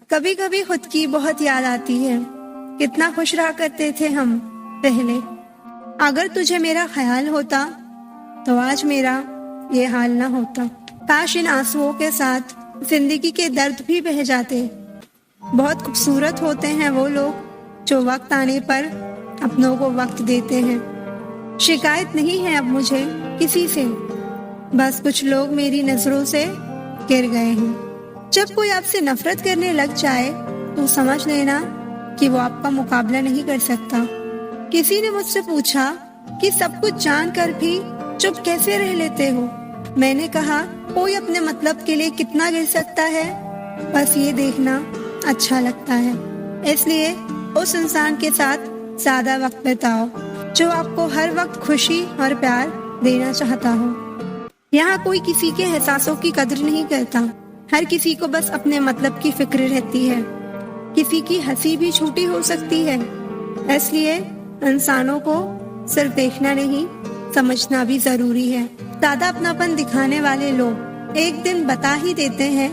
कभी कभी खुद की बहुत याद आती है। कितना खुश रहा करते थे हम पहले। अगर तुझे मेरा ख्याल होता तो आज मेरा ये हाल ना होता। काश इन आंसुओं के साथ जिंदगी के दर्द भी बह जाते। बहुत खूबसूरत होते हैं वो लोग जो वक्त आने पर अपनों को वक्त देते हैं। शिकायत नहीं है अब मुझे किसी से, बस कुछ लोग मेरी नजरों से गिर गए हैं। जब कोई आपसे नफरत करने लग जाए तो समझ लेना कि वो आपका मुकाबला नहीं कर सकता। किसी ने मुझसे पूछा कि सब कुछ जानकर भी चुप कैसे रह लेते हो। मैंने कहा कोई अपने मतलब के लिए कितना गिर सकता है, बस ये देखना अच्छा लगता है। इसलिए उस इंसान के साथ ज्यादा वक्त बिताओ जो आपको हर वक्त खुशी और प्यार देना चाहता हो। यहाँ कोई किसी के एहसासों की कदर नहीं करता। हर किसी को बस अपने मतलब की फिक्र रहती है। किसी की हंसी भी छोटी हो सकती है, इसलिए इंसानों को सिर्फ देखना नहीं समझना भी जरूरी है। ज्यादा अपनापन दिखाने वाले लोग एक दिन बता ही देते हैं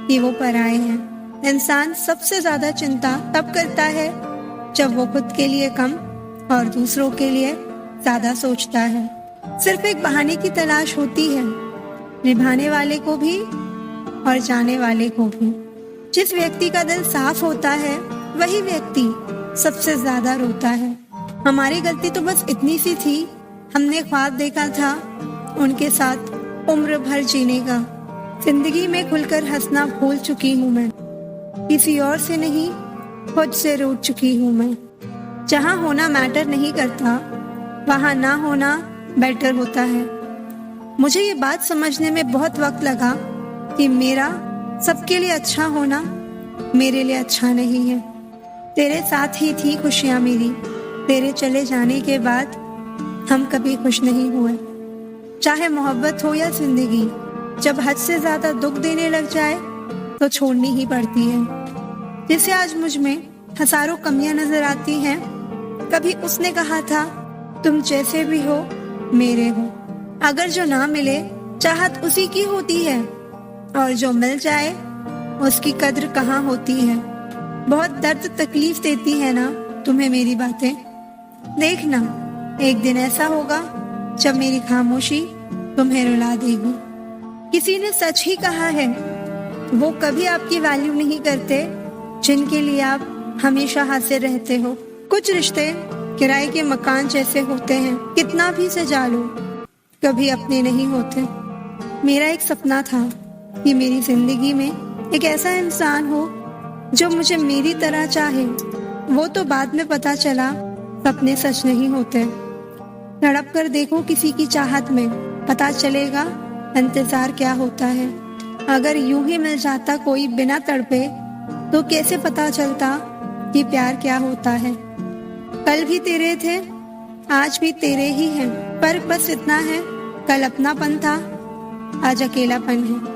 कि वो पराए हैं। इंसान सबसे ज्यादा चिंता तब करता है जब वो खुद के लिए कम और दूसरों के लिए ज्यादा सोचता है। सिर्फ एक बहाने की तलाश होती है, निभाने वाले को भी और जाने वाले को भी। जिस व्यक्ति का दिल साफ होता है वही व्यक्ति सबसे ज्यादा रोता है। हमारी गलती तो बस इतनी सी थी, हमने ख्वाब देखा था उनके साथ उम्र भर जीने का। जिंदगी में खुलकर हंसना भूल चुकी हूँ मैं, किसी और से नहीं खुद से रूठ चुकी हूँ मैं। जहाँ होना मैटर नहीं करता वहाँ ना होना बेटर होता है। मुझे ये बात समझने में बहुत वक्त लगा कि मेरा सबके लिए अच्छा होना मेरे लिए अच्छा नहीं है। तेरे साथ ही थी खुशियाँ मेरी, तेरे चले जाने के बाद हम कभी खुश नहीं हुए। चाहे मोहब्बत हो या जिंदगी, जब हद से ज्यादा दुख देने लग जाए तो छोड़नी ही पड़ती है। जैसे आज मुझ में हजारों कमियां नजर आती हैं, कभी उसने कहा था तुम जैसे भी हो मेरे हो। अगर जो ना मिले चाहत उसी की होती है, और जो मिल जाए उसकी कद्र कहाँ होती है। बहुत दर्द तकलीफ देती है ना तुम्हें मेरी बातें। देखना एक दिन ऐसा होगा जब मेरी खामोशी तुम्हें रुला देगी। किसी ने सच ही कहा है, वो कभी आपकी वैल्यू नहीं करते जिनके लिए आप हमेशा हाजिर रहते हो। कुछ रिश्ते किराए के मकान जैसे होते हैं, कितना भी सजा लो कभी अपने नहीं होते। मेरा एक सपना था कि मेरी जिंदगी में एक ऐसा इंसान हो जो मुझे मेरी तरह चाहे। वो तो बाद में पता चला सपने सच नहीं होते। तड़प कर देखो किसी की चाहत में, पता चलेगा इंतजार क्या होता है। अगर यूं ही मिल जाता कोई बिना तड़पे तो कैसे पता चलता कि प्यार क्या होता है। कल भी तेरे थे आज भी तेरे ही हैं, पर बस इतना है कल अपनापन था आज अकेलापन है।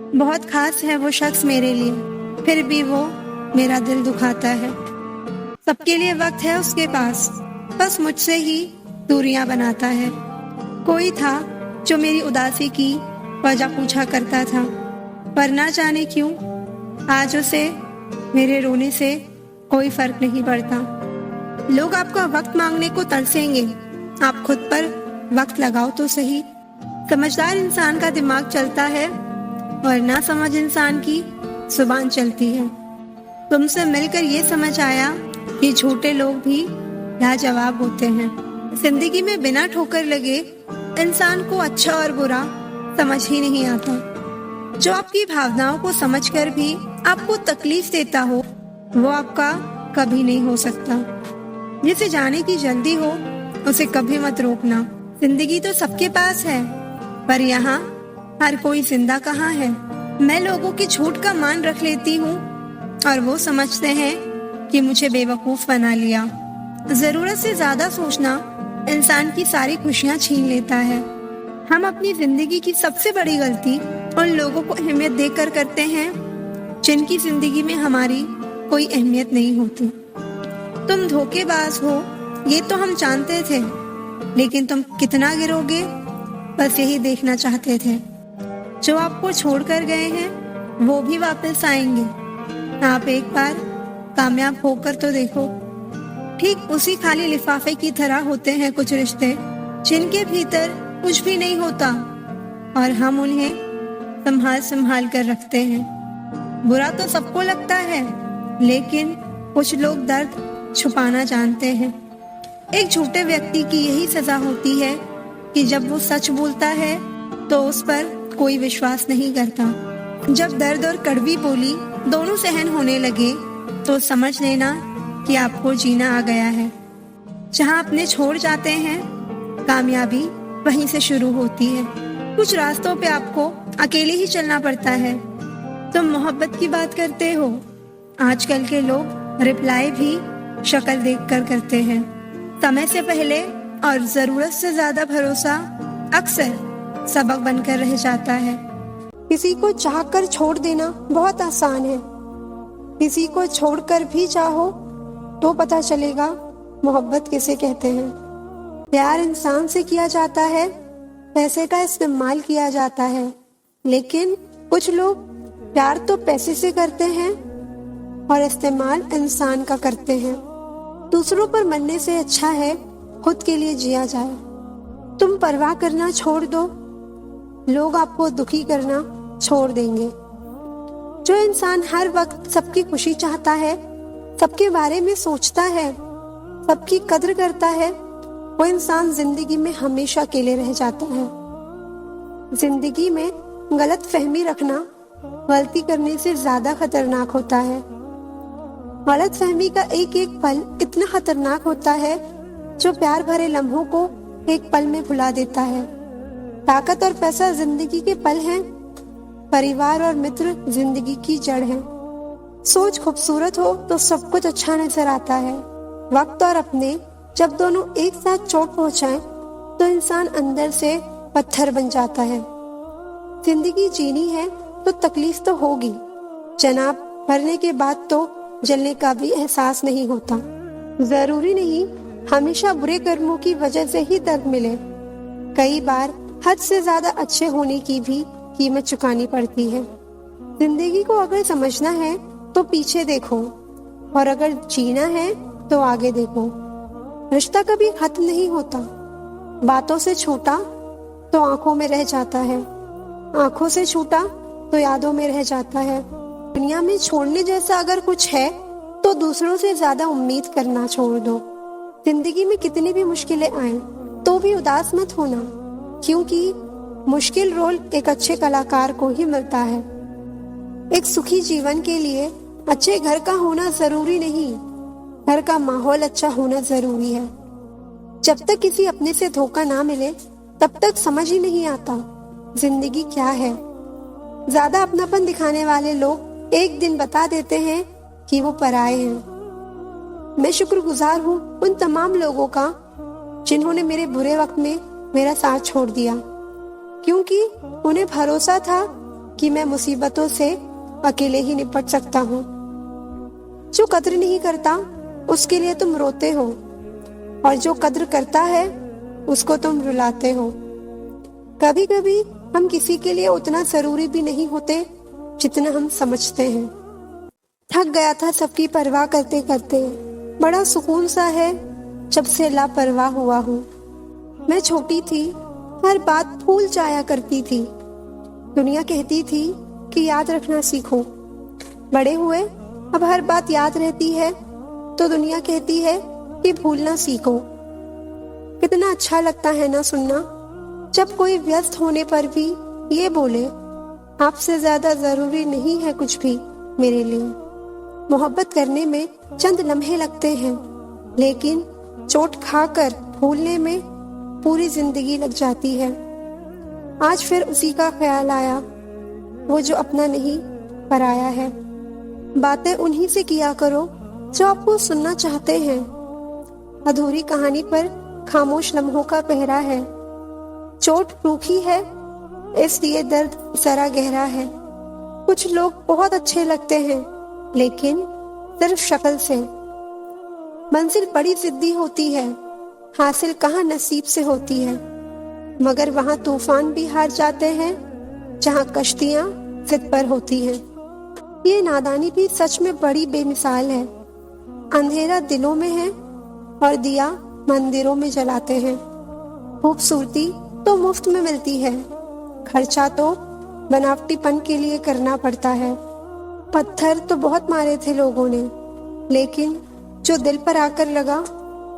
बहुत खास है वो शख्स मेरे लिए, फिर भी वो मेरा दिल दुखाता है। सबके लिए वक्त है उसके पास, बस मुझसे ही दूरियां बनाता है। कोई था जो मेरी उदासी की वजह पूछा करता था, पर ना जाने क्यों आज उसे मेरे रोने से कोई फर्क नहीं पड़ता। लोग आपका वक्त मांगने को तरसेंगे, आप खुद पर वक्त लगाओ तो सही। समझदार इंसान का दिमाग चलता है और ना समझ इंसान की जुबान चलती है। तुमसे मिलकर ये समझ आया कि झूठे लोग भी लाजवाब होते हैं। जिंदगी में बिना ठोकर लगे इंसान को अच्छा और बुरा समझ ही नहीं आता। जो आपकी भावनाओं को समझकर भी आपको तकलीफ देता हो वो आपका कभी नहीं हो सकता। जिसे जाने की जल्दी हो उसे कभी मत रोकना। जिंदगी तो सबके पास है, पर यहाँ हर कोई जिंदा कहाँ है। मैं लोगों की झूठ का मान रख लेती हूँ और वो समझते हैं कि मुझे बेवकूफ बना लिया। जरूरत से ज्यादा सोचना इंसान की सारी खुशियाँ छीन लेता है। हम अपनी जिंदगी की सबसे बड़ी गलती उन लोगों को अहमियत देकर करते हैं जिनकी जिंदगी में हमारी कोई अहमियत नहीं होती। तुम धोखेबाज हो ये तो हम जानते थे, लेकिन तुम कितना गिरोगे बस यही देखना चाहते थे। जो आपको छोड़कर गए हैं वो भी वापस आएंगे, आप एक बार कामयाब होकर तो देखो। ठीक उसी खाली लिफाफे की तरह होते हैं कुछ रिश्ते जिनके भीतर कुछ भी नहीं होता और हम उन्हें संभाल संभाल कर रखते हैं। बुरा तो सबको लगता है, लेकिन कुछ लोग दर्द छुपाना जानते हैं। एक झूठे व्यक्ति की यही सजा होती है कि जब वो सच बोलता है तो उस पर कोई विश्वास नहीं करता। जब दर्द और कड़वी बोली दोनों सहन होने लगे तो समझ लेना कि आपको जीना आ गया है। जहाँ अपने छोड़ जाते हैं, कामयाबी वहीं से शुरू होती है। कुछ रास्तों पे आपको अकेले ही चलना पड़ता है। तुम मोहब्बत की बात करते हो, आजकल के लोग रिप्लाई भी शक्ल देखकर करते हैं। समय से पहले और जरूरत से ज्यादा भरोसा अक्सर सबक बनकर रह जाता है। किसी को चाहकर छोड़ देना बहुत आसान है, किसी को छोड़कर भी चाहो तो पता चलेगा मोहब्बत किसे कहते हैं। प्यार इंसान से किया जाता है, पैसे का इस्तेमाल किया जाता है, लेकिन कुछ लोग प्यार तो पैसे से करते हैं और इस्तेमाल इंसान का करते हैं। दूसरों पर मरने से अच्छा है खुद के लिए जिया जाए। तुम परवाह करना छोड़ दो, लोग आपको दुखी करना छोड़ देंगे। जो इंसान हर वक्त सबकी खुशी चाहता है, सबके बारे में सोचता है, सबकी कद्र करता है, वो इंसान जिंदगी में हमेशा अकेले रह जाता है। जिंदगी में गलत फहमी रखना गलती करने से ज्यादा खतरनाक होता है। गलत फहमी का एक एक पल इतना खतरनाक होता है जो प्यार भरे लम्हों को एक पल में भुला देता है। ताकत और पैसा जिंदगी के पल हैं, परिवार और मित्र जिंदगी की जड़ है। सोच खूबसूरत हो तो सब कुछ अच्छा नजर आता है। वक्त और अपने जब दोनों एक साथ चोट पहुंचाएं तो इंसान अंदर से पत्थर बन जाता है। जिंदगी जीनी है तो तकलीफ तो होगी जनाब, मरने के बाद तो जलने का भी एहसास नहीं होता। जरूरी नहीं हमेशा बुरे कर्मों की वजह से ही दर्द मिले, कई बार हद से ज्यादा अच्छे होने की भी कीमत चुकानी पड़ती है। जिंदगी को अगर समझना है तो पीछे देखो और अगर जीना है तो आगे देखो। रिश्ता कभी खत्म नहीं होता, बातों से छूटा तो आंखों में रह जाता है, आंखों से छूटा तो यादों में रह जाता है। दुनिया में छोड़ने जैसा अगर कुछ है तो दूसरों से ज्यादा उम्मीद करना छोड़ दो। जिंदगी में कितनी भी मुश्किलें आए तो भी उदास मत होना, क्योंकि मुश्किल रोल एक अच्छे कलाकार को ही मिलता है। एक सुखी जीवन के लिए अच्छे घर का होना जरूरी नहीं, घर का माहौल अच्छा होना जरूरी है। जब तक किसी अपने से धोखा ना मिले तब तक समझ ही नहीं आता जिंदगी क्या है। ज्यादा अपनापन दिखाने वाले लोग एक दिन बता देते हैं कि वो पराए हैं। मैं शुक्रगुजार हूँ उन तमाम लोगों का जिन्होंने मेरे बुरे वक्त में मेरा साथ छोड़ दिया, क्योंकि उन्हें भरोसा था कि मैं मुसीबतों से अकेले ही निपट सकता हूँ। जो कद्र नहीं करता उसके लिए तुम रोते हो, और जो कद्र करता है उसको तुम रुलाते हो। कभी कभी हम किसी के लिए उतना जरूरी भी नहीं होते जितना हम समझते हैं। थक गया था सबकी परवाह करते करते, बड़ा सुकून सा है जब से लापरवाह हुआ हूँ। मैं छोटी थी, हर बात भूल जाया करती थी। दुनिया कहती थी कि याद रखना सीखो। बड़े हुए अब हर बात याद रहती है तो दुनिया कहती है कि भूलना सीखो। कितना अच्छा लगता है ना सुनना जब कोई व्यस्त होने पर भी ये बोले, आपसे ज्यादा जरूरी नहीं है कुछ भी मेरे लिए। मोहब्बत करने में चंद लम्हे लगते हैं, लेकिन चोट खाकर भूलने में पूरी जिंदगी लग जाती है। आज फिर उसी का ख्याल आया, वो जो अपना नहीं पराया है। बातें उन्हीं से किया करो जो आपको सुनना चाहते हैं। अधूरी कहानी पर खामोश लम्हों का पहरा है। चोट रूखी है इसलिए दर्द जरा गहरा है। कुछ लोग बहुत अच्छे लगते हैं लेकिन सिर्फ शक्ल से। मंजिल बड़ी जिद्दी होती है, हासिल कहाँ नसीब से होती है। मगर वहाँ तूफान भी हार जाते हैं जहाँ कश्तियाँ जिद पर होती हैं। ये नादानी भी सच में बड़ी बेमिसाल है। अंधेरा दिलों में है और दिया मंदिरों में जलाते हैं। खूबसूरती तो मुफ्त में मिलती है, खर्चा तो बनावटीपन के लिए करना पड़ता है। पत्थर तो बहुत मारे थे लोगों ने, लेकिन जो दिल पर आकर लगा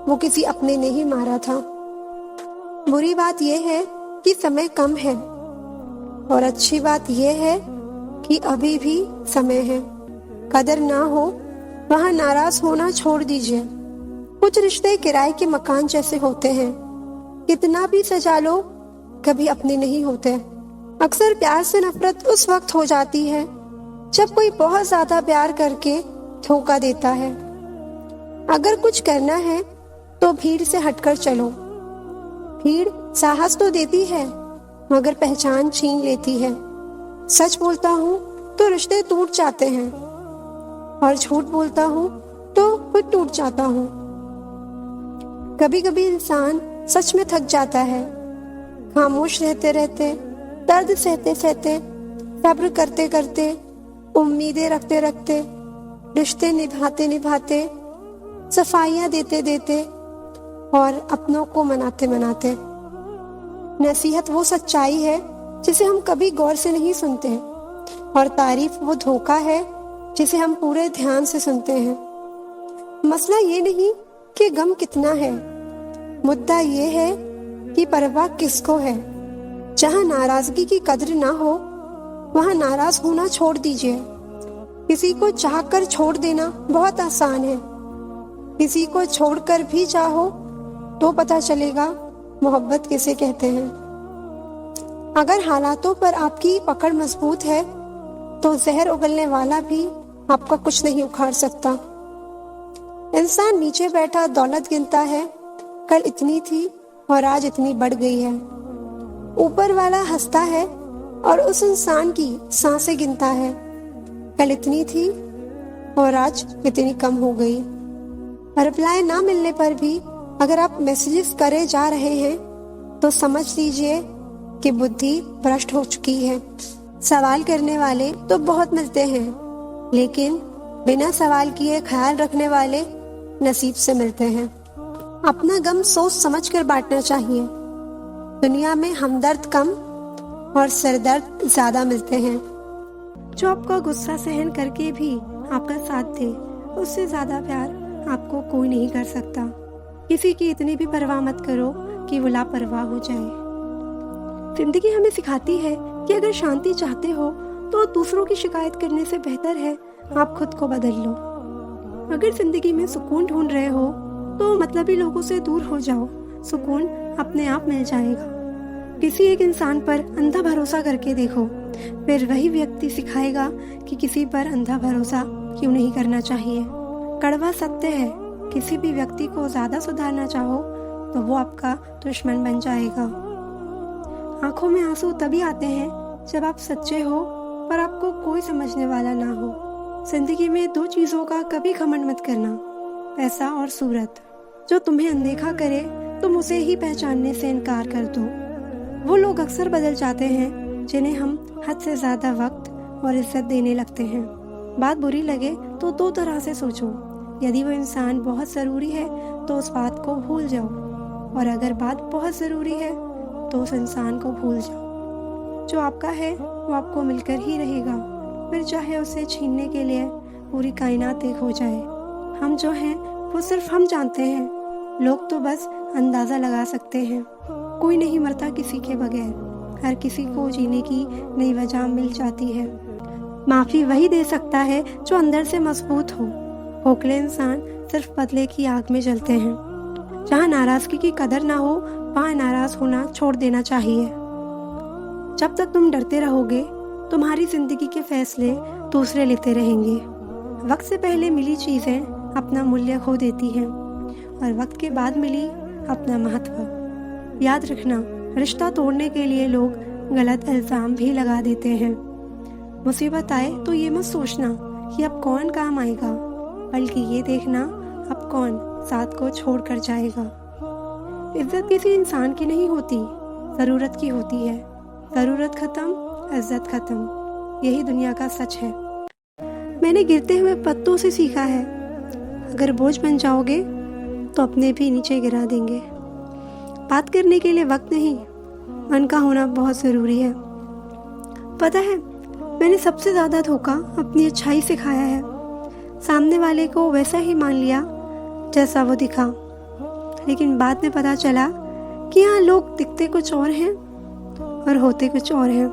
वो किसी अपने ने ही मारा था। बुरी बात यह है कि समय कम है और अच्छी बात यह है कि अभी भी समय है। कदर ना हो वहां नाराज होना छोड़ दीजिए। कुछ रिश्ते किराए के मकान जैसे होते हैं, कितना भी सजा लो कभी अपने नहीं होते। अक्सर प्यार से नफरत उस वक्त हो जाती है जब कोई बहुत ज्यादा प्यार करके धोखा देता है। अगर कुछ करना है तो भीड़ से हटकर चलो। भीड़ साहस तो देती है मगर पहचान छीन लेती है। सच बोलता हूँ तो रिश्ते टूट जाते हैं और झूठ बोलता हूँ तो खुद टूट जाता हूँ। कभी कभी इंसान सच में थक जाता है। खामोश रहते रहते, दर्द सहते सहते, सब्र करते करते, उम्मीदें रखते रखते, रिश्ते निभाते निभाते, सफाइयाँ देते देते और अपनों को मनाते मनाते। नसीहत वो सच्चाई है जिसे हम कभी गौर से नहीं सुनते और तारीफ वो धोखा है जिसे हम पूरे ध्यान से सुनते हैं। मसला ये नहीं कि गम कितना है, मुद्दा ये है कि परवाह किसको है। जहां नाराजगी की कद्र ना हो वहां नाराज होना छोड़ दीजिए। किसी को चाहकर छोड़ देना बहुत आसान है, किसी को छोड़कर भी चाहो तो पता चलेगा मोहब्बत किसे कहते हैं। अगर हालातों पर आपकी पकड़ मजबूत है तो जहर उगलने वाला भी आपका कुछ नहीं उखाड़ सकता। इंसान नीचे बैठा दौलत गिनता है, कल इतनी थी और आज इतनी बढ़ गई है। ऊपर वाला हंसता है और उस इंसान की सांसें गिनता है, कल इतनी थी और आज इतनी कम हो गई। रिप्लाई ना मिलने पर भी अगर आप मैसेजेस करे जा रहे हैं तो समझ लीजिए कि बुद्धि भ्रष्ट हो चुकी है। सवाल करने वाले तो बहुत मिलते हैं, लेकिन बिना सवाल किए ख्याल रखने वाले नसीब से मिलते हैं। अपना गम सोच समझ कर बांटना चाहिए। दुनिया में हमदर्द कम और सरदर्द ज्यादा मिलते हैं। जो आपका गुस्सा सहन करके भी आपका साथ दे, उससे ज्यादा प्यार आपको कोई नहीं कर सकता। किसी की इतनी भी परवाह मत करो कि वो लापरवाह हो जाए। जिंदगी हमें सिखाती है कि अगर शांति चाहते हो तो दूसरों की शिकायत करने से बेहतर है आप खुद को बदल लो। अगर जिंदगी में सुकून ढूंढ रहे हो तो मतलबी लोगों से दूर हो जाओ, सुकून अपने आप मिल जाएगा। किसी एक इंसान पर अंधा भरोसा करके देखो, फिर वही व्यक्ति सिखाएगा कि किसी पर अंधा भरोसा क्यों नहीं करना चाहिए। कड़वा सत्य है, किसी भी व्यक्ति को ज्यादा सुधारना चाहो तो वो आपका दुश्मन बन जाएगा। आंखों में आंसू तभी आते हैं जब आप सच्चे हो पर आपको कोई समझने वाला ना हो। जिंदगी में दो चीजों का कभी घमंड मत करना, पैसा और सूरत। जो तुम्हें अनदेखा करे तुम उसे ही पहचानने से इनकार कर दो। वो लोग अक्सर बदल जाते हैं जिन्हें हम हद से ज्यादा वक्त और इज्जत देने लगते हैं। बात बुरी लगे तो दो तरह से सोचो। यदि वो इंसान बहुत ज़रूरी है तो उस बात को भूल जाओ, और अगर बात बहुत ज़रूरी है तो उस इंसान को भूल जाओ। जो आपका है वो आपको मिलकर ही रहेगा, फिर चाहे उसे छीनने के लिए पूरी कायनात एक हो जाए। हम जो हैं वो सिर्फ हम जानते हैं, लोग तो बस अंदाज़ा लगा सकते हैं। कोई नहीं मरता किसी के बगैर, हर किसी को जीने की नई वजह मिल जाती है। माफ़ी वही दे सकता है जो अंदर से मजबूत हो। खोखले इंसान सिर्फ बदले की आग में जलते हैं। जहाँ नाराजगी की कदर ना हो वहाँ नाराज होना छोड़ देना चाहिए। जब तक तुम डरते रहोगे तुम्हारी जिंदगी के फैसले दूसरे लेते रहेंगे। वक्त से पहले मिली चीजें अपना मूल्य खो देती हैं और वक्त के बाद मिली अपना महत्व। याद रखना, रिश्ता तोड़ने के लिए लोग गलत इल्जाम भी लगा देते हैं। मुसीबत आए तो ये मत सोचना कि अब कौन काम आएगा, बल्कि ये देखना अब कौन साथ को छोड़ कर जाएगा। इज्जत किसी इंसान की नहीं होती, ज़रूरत की होती है। ज़रूरत खत्म, इज्जत खत्म, यही दुनिया का सच है। मैंने गिरते हुए पत्तों से सीखा है, अगर बोझ बन जाओगे तो अपने भी नीचे गिरा देंगे। बात करने के लिए वक्त नहीं, मन का होना बहुत ज़रूरी है। पता है, मैंने सबसे ज़्यादा धोखा अपनी अच्छाई से खाया है। सामने वाले को वैसा ही मान लिया जैसा वो दिखा, लेकिन बाद में पता चला कि यहाँ लोग दिखते कुछ और हैं और होते कुछ और हैं।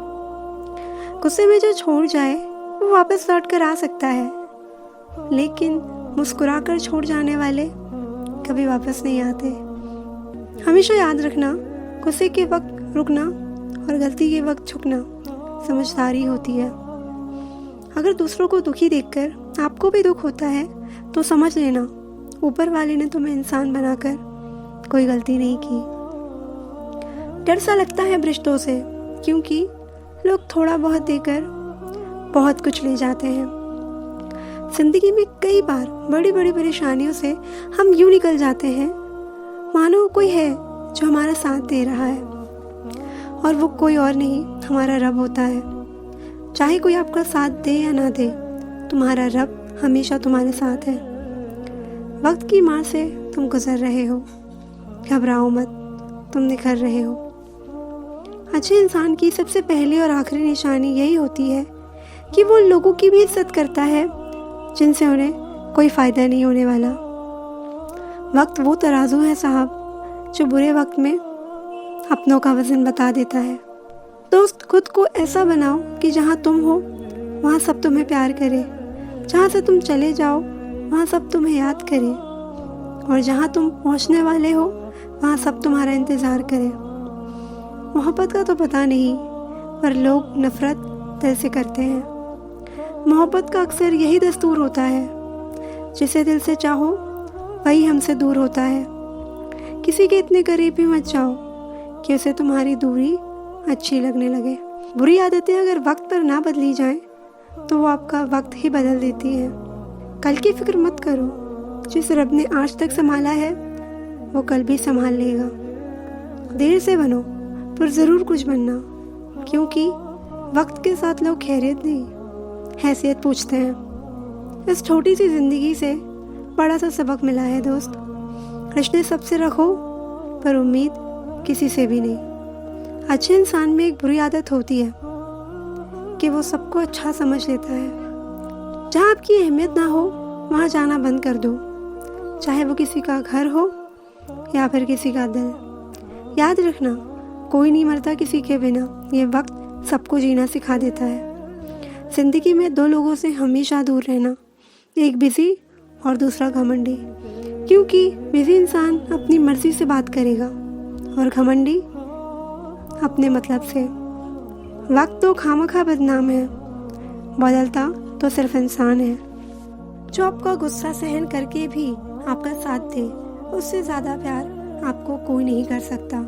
गुस्से में जो छोड़ जाए वो वापस लौट कर आ सकता है, लेकिन मुस्कुराकर छोड़ जाने वाले कभी वापस नहीं आते। हमेशा याद रखना, गुस्से के वक्त रुकना और गलती के वक्त झुकना समझदारी होती है। अगर दूसरों को दुखी देखकर आपको भी दुख होता है तो समझ लेना, ऊपर वाले ने तुम्हें इंसान बनाकर कोई गलती नहीं की। डर सा लगता है रिश्तों से, क्योंकि लोग थोड़ा बहुत देकर बहुत कुछ ले जाते हैं। जिंदगी में कई बार बड़ी बड़ी परेशानियों से हम यूं निकल जाते हैं मानो कोई है जो हमारा साथ दे रहा है, और वो कोई और नहीं, हमारा रब होता है। चाहे कोई आपका साथ दे या ना दे, तुम्हारा रब हमेशा तुम्हारे साथ है। वक्त की मार से तुम गुजर रहे हो, घबराओ मत, तुम निखर रहे हो। अच्छे इंसान की सबसे पहली और आखिरी निशानी यही होती है कि वो लोगों की भी इज्जत करता है जिनसे उन्हें कोई फ़ायदा नहीं होने वाला। वक्त वो तराजू है साहब, जो बुरे वक्त में अपनों का वजन बता देता है। दोस्त, खुद को ऐसा बनाओ कि जहाँ तुम हो वहाँ सब तुम्हें प्यार करे, जहाँ से तुम चले जाओ वहाँ सब तुम्हें याद करे, और जहाँ तुम पहुँचने वाले हो वहाँ सब तुम्हारा इंतज़ार करे। मोहब्बत का तो पता नहीं, पर लोग नफ़रत दिल से करते हैं। मोहब्बत का अक्सर यही दस्तूर होता है, जिसे दिल से चाहो वही हमसे दूर होता है। किसी के इतने करीब भी मत जाओ कि उसे तुम्हारी दूरी अच्छी लगने लगे। बुरी आदतें अगर वक्त पर ना बदली जाएं, तो वो आपका वक्त ही बदल देती है। कल की फिक्र मत करो, जिस रब ने आज तक संभाला है वो कल भी संभाल लेगा। देर से बनो पर ज़रूर कुछ बनना, क्योंकि वक्त के साथ लोग खैरियत नहीं, हैसियत पूछते हैं। इस छोटी सी ज़िंदगी से बड़ा सा सबक मिला है दोस्त। रिश्ते सबसे रखो, पर उम्मीद किसी से भी नहीं। अच्छे इंसान में एक बुरी आदत होती है कि वो सबको अच्छा समझ लेता है। जहाँ आपकी अहमियत ना हो वहाँ जाना बंद कर दो, चाहे वो किसी का घर हो या फिर किसी का दिल। याद रखना, कोई नहीं मरता किसी के बिना। ये वक्त सबको जीना सिखा देता है। जिंदगी में दो लोगों से हमेशा दूर रहना, एक बिजी और दूसरा घमंडी, क्योंकि बिजी इंसान अपनी मर्जी से बात करेगा और घमंडी अपने मतलब से। वक्त तो खामखा बदनाम है, बदलता तो सिर्फ इंसान है। जो आपका गुस्सा सहन करके भी आपका साथ दे, उससे ज़्यादा प्यार आपको कोई नहीं कर सकता।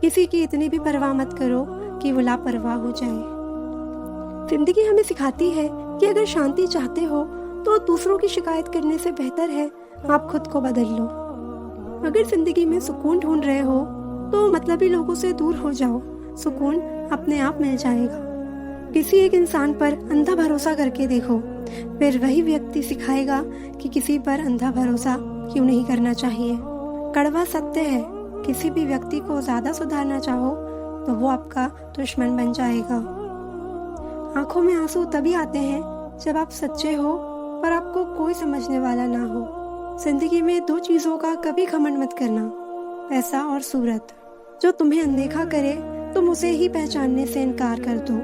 किसी की इतनी भी परवाह मत करो कि वो लापरवाह हो जाए। जिंदगी हमें सिखाती है कि अगर शांति चाहते हो तो दूसरों की शिकायत करने से बेहतर है आप खुद को बदल लो। अगर जिंदगी में सुकून ढूंढ रहे हो तो मतलबी लोगों से दूर हो जाओ, सुकून अपने आप मिल जाएगा। किसी एक इंसान पर अंधा भरोसा करके देखो, फिर वही व्यक्ति सिखाएगा कि किसी पर अंधा भरोसा क्यों नहीं करना चाहिए। कड़वा सत्य है, किसी भी व्यक्ति को ज्यादा सुधारना चाहो तो वो आपका दुश्मन बन जाएगा। आंखों में आंसू तभी आते हैं जब आप सच्चे हो पर आपको कोई समझने वाला ना हो। जिंदगी में दो चीजों का कभी घमंड मत करना, पैसा और सूरत। जो तुम्हें अनदेखा करे तुम उसे ही पहचानने से इनकार कर दो।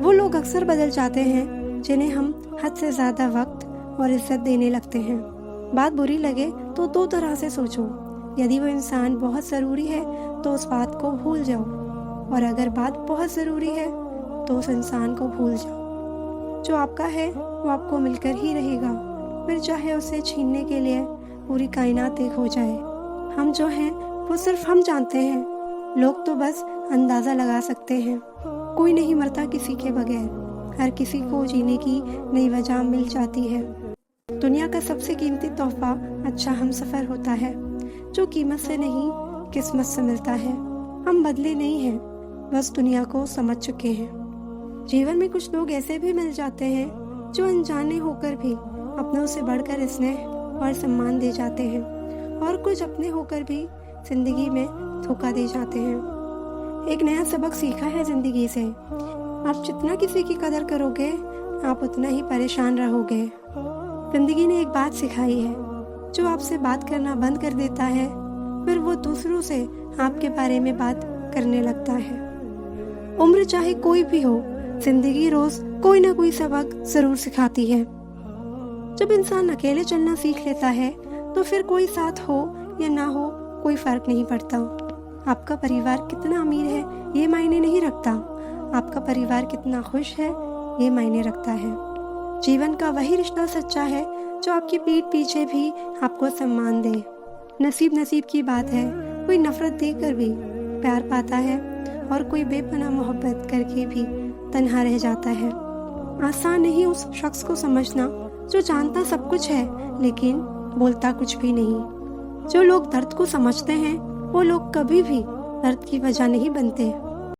वो लोग अक्सर बदल जाते हैं जिन्हें हम हद से ज्यादा वक्त और इज्जत देने लगते हैं। बात बुरी लगे तो दो तरह से सोचो। यदि वो इंसान बहुत ज़रूरी है तो उस बात को भूल जाओ, और अगर बात बहुत ज़रूरी है तो उस इंसान को भूल जाओ। जो आपका है वो आपको मिलकर ही रहेगा, फिर चाहे उसे छीनने के लिए पूरी कायनात एक हो जाए। हम जो हैं वो सिर्फ हम जानते हैं, लोग तो बस अंदाज़ा लगा सकते हैं। कोई नहीं मरता किसी के बगैर, हर किसी को जीने की नई वजह मिल जाती है। दुनिया का सबसे कीमती तोहफा अच्छा हमसफ़र होता है, जो कीमत से नहीं किस्मत से मिलता है। हम बदले नहीं हैं, बस दुनिया को समझ चुके हैं। जीवन में कुछ लोग ऐसे भी मिल जाते हैं जो अनजाने होकर भी अपनों से बढ़कर स्नेह और सम्मान दे जाते हैं, और कुछ अपने होकर भी जिंदगी में धोखा दे जाते हैं। एक नया सबक सीखा है जिंदगी से, आप जितना किसी की कदर करोगे आप उतना ही परेशान रहोगे। जिंदगी ने एक बात सिखाई है, जो आपसे बात करना बंद कर देता है फिर वो दूसरों से आपके बारे में बात करने लगता है। उम्र चाहे कोई भी हो, जिंदगी रोज कोई ना कोई सबक जरूर सिखाती है। जब इंसान अकेले चलना सीख लेता है तो फिर कोई साथ हो या ना हो कोई फर्क नहीं पड़ता। आपका परिवार कितना अमीर है ये मायने नहीं रखता, आपका परिवार कितना खुश है ये मायने रखता है। जीवन का वही रिश्ता सच्चा है जो आपकी पीठ पीछे भी आपको सम्मान दे। नसीब की बात है, कोई नफरत देकर भी प्यार पाता है और कोई बेपनाह मोहब्बत करके भी तन्हा रह जाता है। आसान नहीं उस शख्स को समझना जो जानता सब कुछ है लेकिन बोलता कुछ भी नहीं। जो लोग दर्द को समझते हैं वो लोग कभी भी दर्द की वजह नहीं बनते।